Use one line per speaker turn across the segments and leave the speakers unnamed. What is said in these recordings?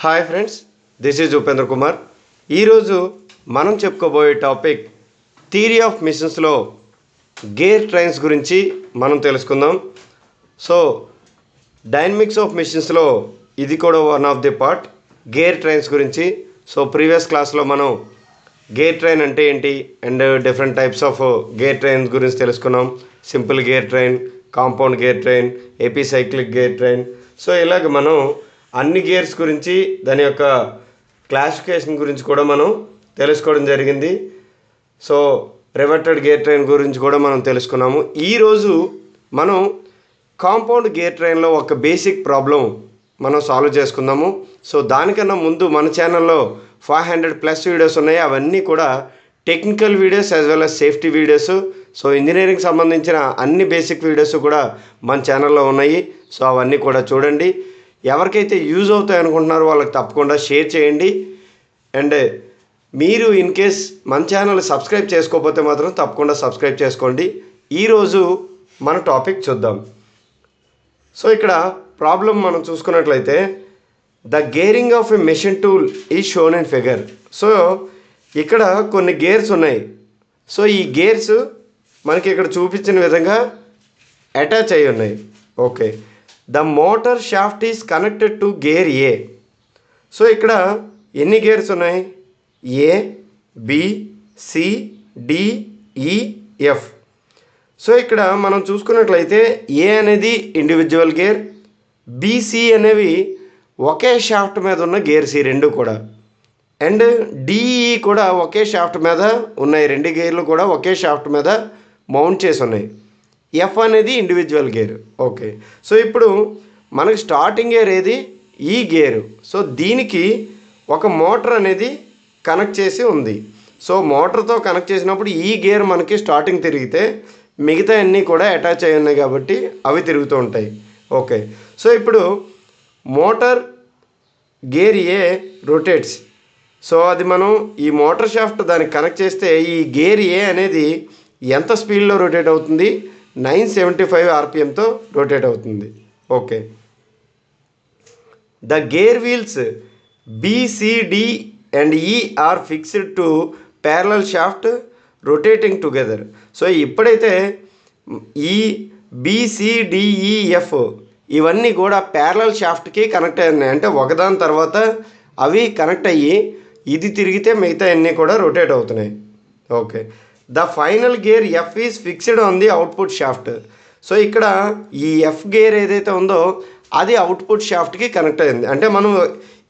Hi friends, this is Upendra Kumar. ఈరోజు మనం చెప్పుకోబోయే టాపిక్ థియరీ ఆఫ్ మిషన్స్లో గేర్ ట్రైన్స్ గురించి మనం తెలుసుకుందాం. సో డైనమిక్స్ ఆఫ్ మిషన్స్లో ఇది కూడా one of the part, gear trains గురించి. సో ప్రీవియస్ క్లాస్లో మనం గేర్ ట్రైన్ అంటే ఏంటి and different types of gear trains గురించి తెలుసుకున్నాం. Simple gear train, compound gear train, epicyclic gear train. So ఇలాగ మనం అన్ని గేర్స్ గురించి, దాని యొక్క క్లాసిఫికేషన్ గురించి కూడా మనం తెలుసుకోవడం జరిగింది. సో రివర్టెడ్ గేర్ ట్రైన్ గురించి కూడా మనం తెలుసుకున్నాము. ఈరోజు మనం కాంపౌండ్ గేర్ ట్రైన్లో ఒక బేసిక్ ప్రాబ్లం మనం సాల్వ్ చేసుకుందాము. సో దానికన్నా ముందు మన ఛానల్లో 500+ వీడియోస్ ఉన్నాయి. అవన్నీ కూడా technical videos as well as safety videos. So engineering సంబంధించిన అన్ని బేసిక్ వీడియోస్ కూడా మన ఛానల్లో ఉన్నాయి. సో అవన్నీ కూడా చూడండి. ఎవరికైతే యూజ్ అవుతాయి అనుకుంటున్నారో వాళ్ళకి తప్పకుండా షేర్ చేయండి. అండ్ మీరు ఇన్ కేస్ మన ఛానల్ సబ్స్క్రైబ్ చేసుకోకపోతే మాత్రం తప్పకుండా సబ్స్క్రైబ్ చేసుకోండి. ఈరోజు మన టాపిక్ చూద్దాం. సో ఇక్కడ ప్రాబ్లం మనం చూసుకున్నట్లయితే the gearing of a machine tool ఈ షోన్ ఇన్ ఫిగర్. సో ఇక్కడ కొన్ని గేర్స్ ఉన్నాయి. సో ఈ గేర్స్ మనకి ఇక్కడ చూపించిన విధంగా అటాచ్ అయి ఉన్నాయి. Okay, the motor shaft is connected to gear A. So ఇక్కడ ఎన్ని గేర్స్ ఉన్నాయి? ఏ, బి, సి, డి, ఈ, ఎఫ్. సో ఇక్కడ మనం చూసుకున్నట్లయితే ఏ అనేది ఇండివిజువల్ గేర్, బిసి అనేవి ఒకే షాఫ్ట్ మీద ఉన్న గేర్స్ ఈ రెండు కూడా, అండ్ డిఈ కూడా ఒకే షాఫ్ట్ మీద ఉన్నాయి. రెండు గేర్లు కూడా ఒకే షాఫ్ట్ మీద మౌంట్ చేసి ఉన్నాయి. ఎఫ్ అనేది ఇండివిజువల్ గేర్. ఓకే, సో ఇప్పుడు మనకి స్టార్టింగ్ గేర్ ఏది? ఈ గేరు. సో దీనికి ఒక మోటార్ అనేది కనెక్ట్ చేసి ఉంది. సో మోటార్తో కనెక్ట్ చేసినప్పుడు ఈ గేర్ మనకి స్టార్టింగ్ తిరిగితే మిగతా అన్నీ కూడా అటాచ్ అయి ఉన్నాయి కాబట్టి అవి తిరుగుతూ ఉంటాయి. ఓకే, సో ఇప్పుడు మోటార్ గేర్ ఏ రొటేట్స్. సో అది మనం ఈ మోటార్ షాఫ్ట్ దానికి కనెక్ట్ చేస్తే ఈ గేర్ ఏ అనేది ఎంత స్పీడ్లో రొటేట్ అవుతుంది? 975 RPMతో రొటేట్ అవుతుంది. Okay, the gear wheels BCD and E are fixed to parallel shaft rotating together. So ఇప్పుడైతే ఈ బిసిడిఈఎఫ్ ఇవన్నీ కూడా ప్యారలల్ షాఫ్ట్కి కనెక్ట్ అయి ఉన్నాయి. అంటే ఒకదాని తర్వాత అవి కనెక్ట్ అయ్యి ఇది తిరిగితే మిగతా అన్నీ కూడా రొటేట్ అవుతున్నాయి. Okay, the final gear F is fixed on the output shaft. So ఇక్కడ ఈ ఎఫ్ గేర్ ఏదైతే ఉందో అది అవుట్పుట్ షాఫ్ట్కి కనెక్ట్ అయింది. అంటే మనం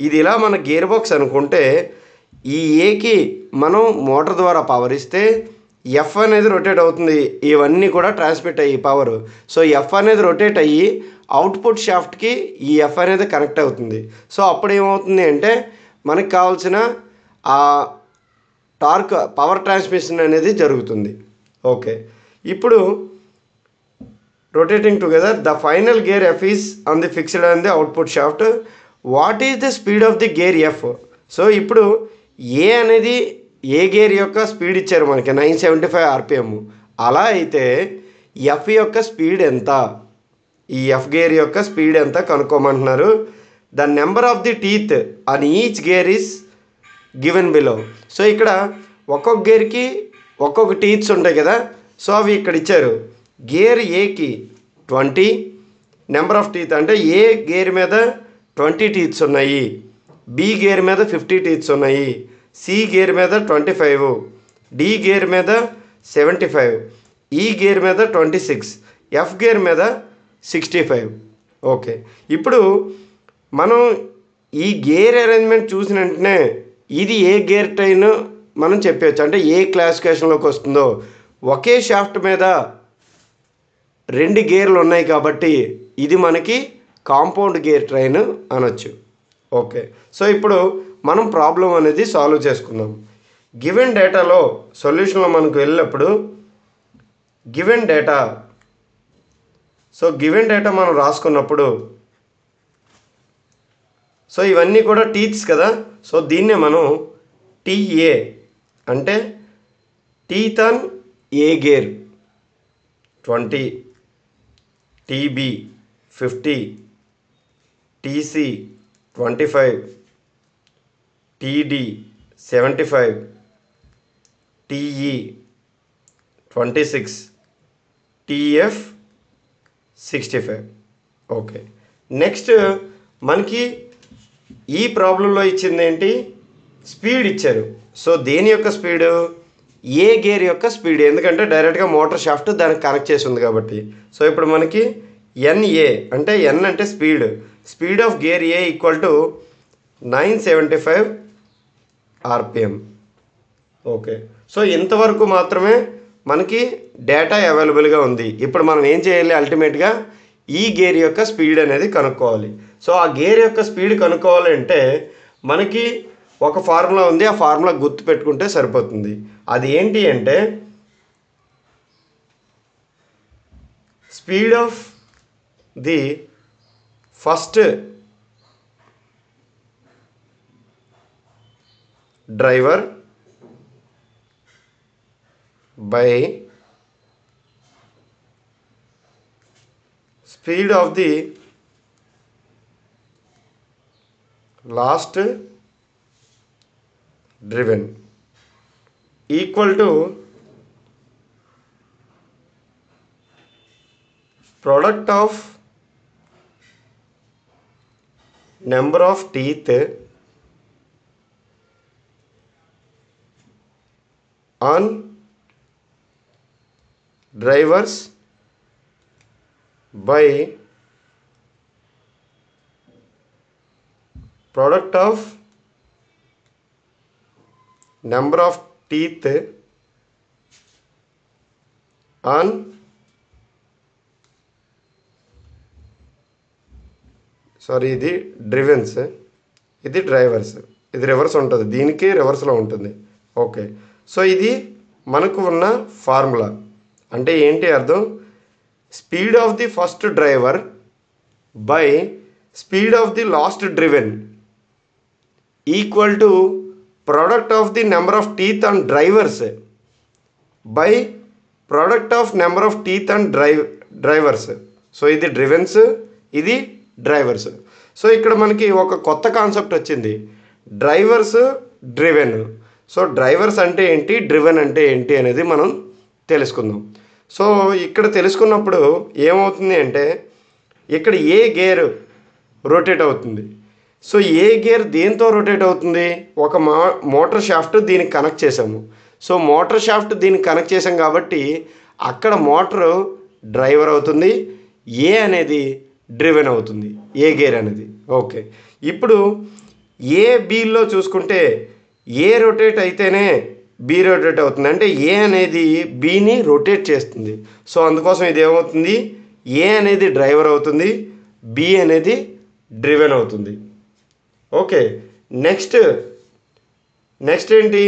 ఇది ఇలా మన గేర్ బాక్స్ అనుకుంటే ఈ ఏకి మనం మోటార్ ద్వారా పవర్ ఇస్తే ఎఫ్ అనేది రొటేట్ అవుతుంది. ఇవన్నీ కూడా ట్రాన్స్మిట్ అయ్యి పవర్. సో ఎఫ్ అనేది రొటేట్ అయ్యి అవుట్పుట్ షాఫ్ట్కి ఈ ఎఫ్ అనేది కనెక్ట్ అవుతుంది. సో అప్పుడు ఏమవుతుంది అంటే మనకు కావాల్సిన ఆ టార్క్ పవర్ ట్రాన్స్మిషన్ అనేది జరుగుతుంది. ఓకే, ఇప్పుడు rotating together the final gear F is on the fixed on the output shaft. What is the speed of the gear F? So ఇప్పుడు ఏ అనేది ఏ గేర్ యొక్క స్పీడ్ ఇచ్చారు మనకి 975 RPM. అలా అయితే ఎఫ్ యొక్క స్పీడ్ ఎంత? ఈ ఎఫ్ గేర్ యొక్క స్పీడ్ ఎంత కనుక్కోమంటున్నారు. The number of the teeth on each gear is given below. So ఇక్కడ ఒక్కొక్క గేర్కి ఒక్కొక్క టీత్స్ ఉంటాయి కదా. సో అవి ఇక్కడ ఇచ్చారు. గేర్ ఏకి 20 నెంబర్ ఆఫ్ టీత్, అంటే ఏ గేర్ మీద 20 టీత్స్ ఉన్నాయి, బి గేర్ మీద 50 టీత్స్ ఉన్నాయి, సి గేర్ మీద 25, డి గేర్ మీద 75, ఈ గేర్ మీద 26, ఎఫ్ గేర్ మీద 65. ఓకే, ఇప్పుడు మనం ఈ గేర్ అరేంజ్మెంట్ చూసిన వెంటనే ఇది ఏ గేర్ ట్రైన్ మనం చెప్పవచ్చు. అంటే ఏ క్లాసిఫికేషన్లోకి వస్తుందో. ఒకే షాఫ్ట్ మీద రెండు గేర్లు ఉన్నాయి కాబట్టి ఇది మనకి కాంపౌండ్ గేర్ ట్రైన్ అనొచ్చు. ఓకే, సో ఇప్పుడు మనం ప్రాబ్లం అనేది సాల్వ్ చేసుకుందాం. గివెన్ డేటాలో సొల్యూషన్లో మనకు వెళ్ళినప్పుడు given data, so given data మనం రాసుకున్నప్పుడు సో ఇవన్నీ కూడా టీత్స్ కదా. సో దీన్నే మనం టీఏ అంటే teeth on a gear 20, TB 50, TC 25, TD 75, TE 26, TF 65. Okay, next మనకి ఈ ప్రాబ్లంలో ఇచ్చింది ఏంటి, స్పీడ్ ఇచ్చారు. సో దేని యొక్క స్పీడు, ఏ గేర్ యొక్క స్పీడ్, ఎందుకంటే డైరెక్ట్గా మోటార్ షాఫ్ట్ దానికి కనెక్ట్ చేసి ఉంది కాబట్టి. సో ఇప్పుడు మనకి NA అంటే ఎన్ అంటే speed of gear A equal to 975 RPM. Okay, so ఇంతవరకు మాత్రమే మనకి డేటా అవైలబుల్గా ఉంది. ఇప్పుడు మనం ఏం చేయాలి, అల్టిమేట్గా ఈ గేర్ యొక్క స్పీడ్ అనేది కనుక్కోవాలి. సో ఆ గేర్ యొక్క స్పీడ్ కనుక్కోవాలంటే మనకి ఒక ఫార్ములా ఉంది, ఆ ఫార్ములా గుర్తు పెట్టుకుంటే సరిపోతుంది. అది ఏంటి అంటే speed of the first driver by speed of the last driven equal to product of number of teeth on drivers by product of number of teeth on ఇది డ్రివెన్స్, ఇది డ్రైవర్స్, ఇది రివర్స్ ఉంటుంది, దీనికి రివర్స్లో ఉంటుంది. ఓకే, సో ఇది మనకు ఉన్న ఫార్ములా. అంటే ఏంటి అర్థం, speed of the first driver by speed of the last driven equal to product of the number of teeth and drivers by product of number of teeth and drivers. So ఇది డ్రివెన్స్, ఇది drivers. So ఇక్కడ మనకి ఒక కొత్త concept వచ్చింది, drivers, driven. So drivers అంటే ఏంటి, driven అంటే ఏంటి అనేది మనం తెలుసుకుందాం. సో ఇక్కడ తెలుసుకున్నప్పుడు ఏమవుతుంది అంటే ఇక్కడ ఏ గేర్ రొటేట్ అవుతుంది. సో ఏ గేర్ దేంతో రొటేట్ అవుతుంది, ఒక మోటార్ షాఫ్ట్ దీనికి కనెక్ట్ చేసాము. సో మోటార్ షాఫ్ట్ దీనికి కనెక్ట్ చేసాం కాబట్టి అక్కడ మోటారు డ్రైవర్ అవుతుంది, ఏ అనేది డ్రివెన్ అవుతుంది, ఏ గేర్ అనేది. ఓకే, ఇప్పుడు ఏ బీలో చూసుకుంటే ఏ రొటేట్ అయితేనే బి రొటేట్ అవుతుంది, అంటే ఏ అనేది బిని రొటేట్ చేస్తుంది. సో అందుకోసం ఇది ఏమవుతుంది, ఏ అనేది డ్రైవర్ అవుతుంది, బి అనేది డ్రివెన్ అవుతుంది. ఓకే, నెక్స్ట్ ఏంటి,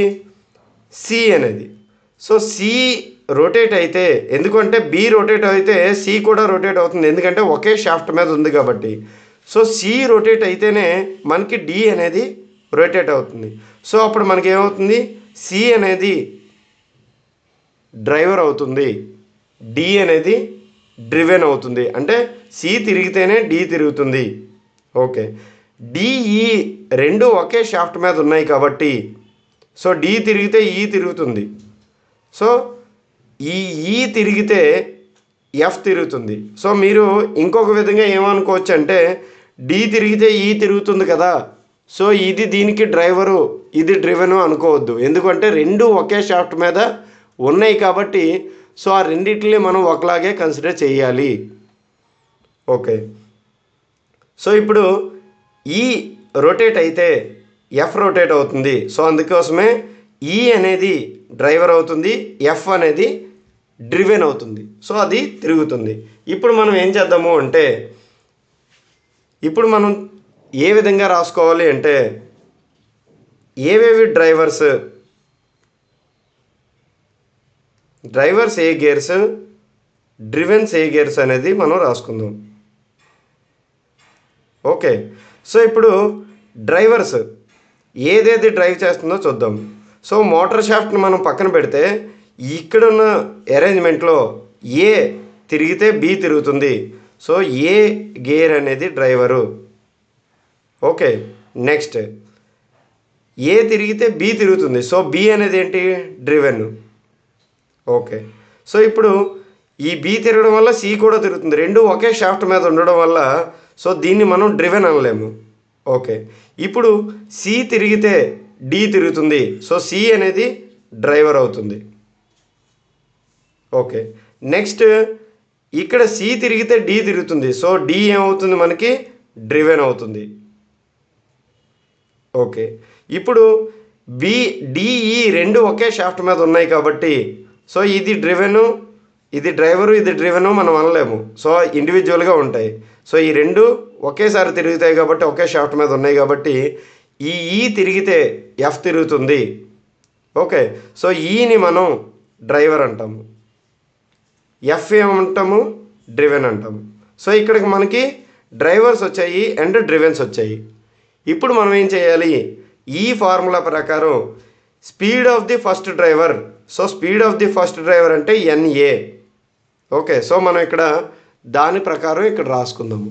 సి అనేది. సో సి రొటేట్ అయితే, ఎందుకంటే బి రొటేట్ అయితే సి కూడా రొటేట్ అవుతుంది, ఎందుకంటే ఒకే షాఫ్ట్ మీద ఉంది కాబట్టి. సో సి రొటేట్ అయితేనే మనకి డి అనేది రొటేట్ అవుతుంది. సో అప్పుడు మనకి ఏమవుతుంది, సి అనేది డ్రైవర్ అవుతుంది, డి అనేది డ్రివెన్ అవుతుంది. అంటే సి తిరిగితేనే డి తిరుగుతుంది. ఓకే, డిఈ రెండు ఒకే షాఫ్ట్ మీద ఉన్నాయి కాబట్టి సో డి తిరిగితే ఈ తిరుగుతుంది. సో ఈ తిరిగితే ఎఫ్ తిరుగుతుంది. సో మీరు ఇంకొక విధంగా ఏమనుకోవచ్చు అంటే డి తిరిగితే ఈ తిరుగుతుంది కదా, సో ఇది దీనికి డ్రైవరు, ఇది డ్రివెను అనుకోవద్దు, ఎందుకంటే రెండు ఒకే షాఫ్ట్ మీద ఉన్నాయి కాబట్టి సో ఆ రెండింటిని మనం ఒకలాగే కన్సిడర్ చేయాలి. ఓకే, సో ఇప్పుడు ఈ రొటేట్ అయితే ఎఫ్ రొటేట్ అవుతుంది. సో అందుకోసమే ఈ అనేది డ్రైవర్ అవుతుంది, ఎఫ్ అనేది డ్రివెన్ అవుతుంది. సో అది తిరుగుతుంది. ఇప్పుడు మనం ఏం చేద్దాము అంటే ఇప్పుడు మనం ఏ విధంగా రాసుకోవాలి అంటే ఏవేవి డ్రైవర్స్ ఏ గేర్స్, డ్రివెన్స్ ఏ గేర్స్ అనేది మనం రాసుకుందాం. ఓకే, సో ఇప్పుడు డ్రైవర్స్ ఏదేది డ్రైవ్ చేస్తుందో చూద్దాం. సో మోటార్ షాఫ్ట్ని మనం పక్కన పెడితే ఇక్కడున్న అరేంజ్మెంట్లో ఏ తిరిగితే బి తిరుగుతుంది. సో ఏ గేర్ అనేది డ్రైవరు. ఓకే, నెక్స్ట్ ఏ తిరిగితే బి తిరుగుతుంది. సో బి అనేది ఏంటి? డ్రివెన్. ఓకే. సో ఇప్పుడు ఈ బి తిరగడం వల్ల సి కూడా తిరుగుతుంది. రెండు ఒకే షాఫ్ట్ మీద ఉండడం వల్ల సో దీన్ని మనం డ్రివెన్ అనలేము. ఓకే. ఇప్పుడు సి తిరిగితే డి తిరుగుతుంది. సో సి అనేది డ్రైవర్ అవుతుంది. ఓకే. నెక్స్ట్ ఇక్కడ సి తిరిగితే డి తిరుగుతుంది. సో డి ఏమవుతుంది? మనకి డ్రివెన్ అవుతుంది. ఓకే. ఇప్పుడు బి డిఈ రెండు ఒకే షాఫ్ట్ మీద ఉన్నాయి కాబట్టి సో ఇది డ్రివెను, ఇది డ్రైవరు, ఇది డ్రివెను మనం అనలేము. సో ఇండివిజువల్గా ఉంటాయి. సో ఈ రెండు ఒకేసారి తిరుగుతాయి కాబట్టి ఒకే షాఫ్ట్ మీద ఉన్నాయి కాబట్టి ఈ ఈ తిరిగితే ఎఫ్ తిరుగుతుంది. ఓకే. సో ఈని మనం డ్రైవర్ అంటాము, ఎఫ్ ఏమంటాము? డ్రివెన్ అంటాము. సో ఇక్కడికి మనకి డ్రైవర్స్ వచ్చాయి అండ్ డ్రివెన్స్ వచ్చాయి. ఇప్పుడు మనం ఏం చేయాలి? ఈ ఫార్ములా ప్రకారం speed of the first driver. So speed of the first driver అంటే ఎన్ఏ. ఓకే. సో మనం ఇక్కడ దాని ప్రకారం ఇక్కడ రాసుకుందాము.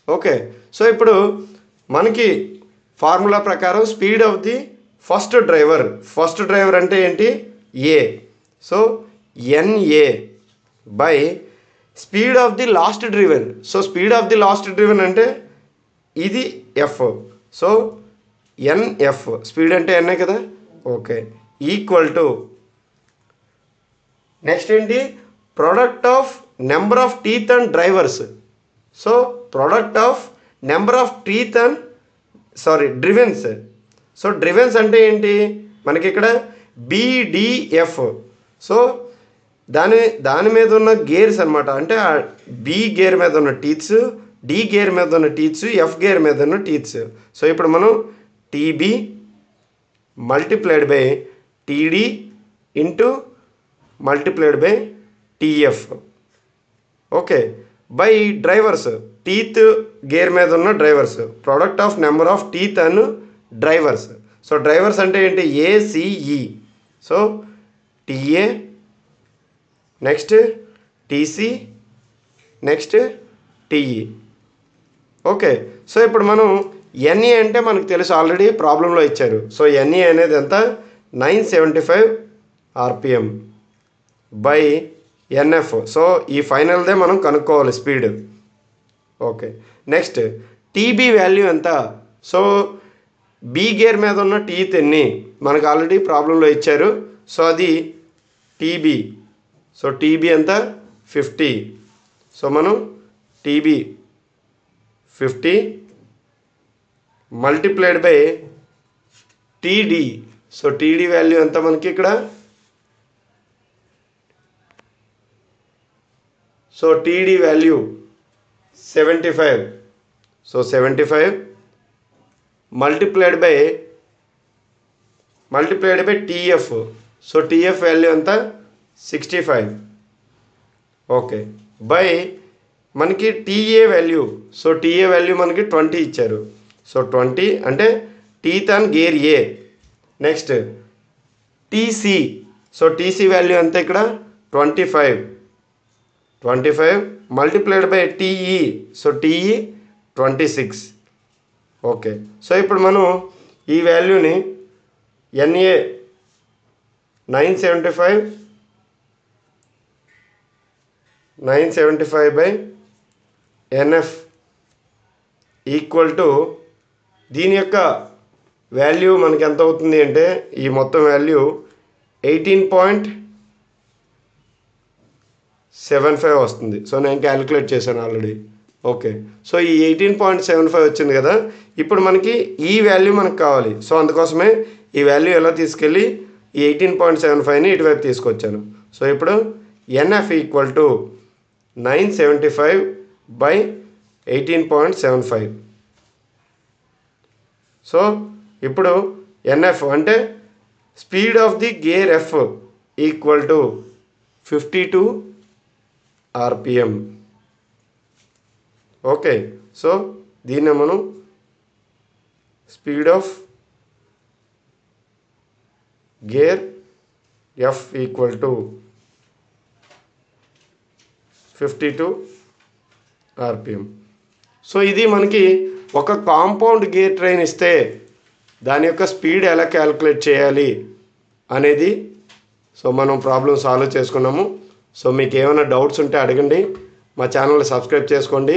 ఓకే. సో ఇప్పుడు మనకి ఫార్ములా ప్రకారం speed of the first driver అంటే ఏంటి? A. So NA by speed of the last driven. So speed of the last driven అంటే ఇది ఎఫ్. సో ఎన్ఎఫ్ స్పీడ్ అంటే ఎన్ఏ కదా. ఓకే. ఈక్వల్ టు నెక్స్ట్ ఏంటి? Product of number of teeth and drivers. So product of number of teeth and drivens. So drivens అంటే ఏంటి? మనకి ఇక్కడ బిడిఎఫ్. So దాని మీద ఉన్న గేర్స్ అనమాట. అంటే బి గేర్ మీద ఉన్న టీత్స్, డి గేర్ మీద ఉన్న టీత్స్, ఎఫ్ గేర్ మీద ఉన్న టీత్స్. సో ఇప్పుడు మనం TB multiplied by TD into multiplied by TF. Okay. By drivers, teeth gear మీద ఉన్న drivers, product of number of teeth and drivers. So drivers అంటే ఏంటి? ACE. So TA, next TC, next TE. Okay. So ఇప్పుడు మనం ఎన్ఏ అంటే మనకు తెలుసు, already ప్రాబ్లంలో ఇచ్చారు. సో ఎన్ఏ అనేది ఎంత? 975 ఆర్పిఎం బై ఎన్ఎఫ్. సో ఈ ఫైనల్దే మనం కనుక్కోవాలి speed. Okay. Next TB value ఎంత? సో బీ గేర్ మీద ఉన్న టీత్ ఎన్ని మనకు ఆల్రెడీ ప్రాబ్లంలో ఇచ్చారు. సో అది టీబీ. సో టీబీ ఎంత? 50. సో మనం TB 50 multiplied by TD. So TD value ఎంత మనకి ఇక్కడ? So TD value 75. So 75 multiplied by TF. So TF value ఎంత? 65. ఓకే. బై మనకి TA value. So TA value మనకి 20 ఇచ్చారు. సో 20 అంటే teeth and gear A. Next TC. So TC value ఎంత ఇక్కడ? 25 multiplied by TE. So TE 26. Okay. So ఇప్పుడు మనం ఈ వాల్యూని NA 975 by NF equal to దీని యొక్క వాల్యూ మనకి ఎంత అవుతుంది అంటే ఈ మొత్తం వాల్యూ 18.75 వస్తుంది. సో నేను క్యాలిక్యులేట్ చేశాను ఆల్రెడీ. ఓకే. సో ఈ 18.75 వచ్చింది కదా. ఇప్పుడు మనకి ఈ వాల్యూ మనకు కావాలి. సో అందుకోసమే ఈ వాల్యూ ఎలా తీసుకెళ్ళి ఈ 18.75ని ఇటువైపు తీసుకొచ్చాను. సో ఇప్పుడు NF equal to 975 by 18.75. So ఇప్పుడు ఎన్ఎఫ్ అంటే speed of the gear F equal to 52 RPM. Okay. So దీన్ని మనం speed of gear F equal to 52 RPM. So ఇది మనకి ఒక కాంపౌండ్ గేర్ ట్రైన్ ఇస్తే దాని యొక్క స్పీడ్ ఎలా క్యాలిక్యులేట్ చేయాలి అనేది సో మనం ప్రాబ్లం సాల్వ్ చేసుకున్నాము. సో మీకు ఏమైనా డౌట్స్ ఉంటే అడగండి, మా ఛానల్ని సబ్స్క్రైబ్ చేసుకోండి,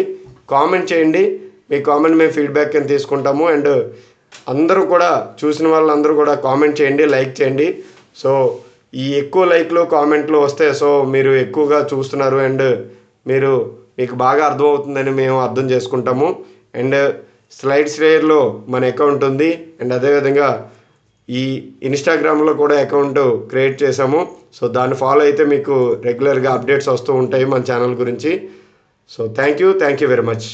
కామెంట్ చేయండి. మీ కామెంట్ మేము ఫీడ్బ్యాక్ కింద తీసుకుంటాము. అండ్ అందరూ కూడా చూసిన వాళ్ళందరూ కూడా కామెంట్ చేయండి, లైక్ చేయండి. సో ఈ ఎక్కువ లైక్లు కామెంట్లు వస్తే సో మీరు ఎక్కువగా చూస్తున్నారు అండ్ మీకు బాగా అర్థమవుతుందని మేము అర్థం చేసుకుంటాము. అండ్ స్లైడ్ షేర్లో మన అకౌంట్ ఉంది అండ్ అదేవిధంగా ఈ ఇన్స్టాగ్రామ్లో కూడా అకౌంట్ క్రియేట్ చేసాము. సో దాన్ని ఫాలో అయితే మీకు రెగ్యులర్గా అప్డేట్స్ వస్తూ ఉంటాయి మన ఛానల్ గురించి. So thank you very much.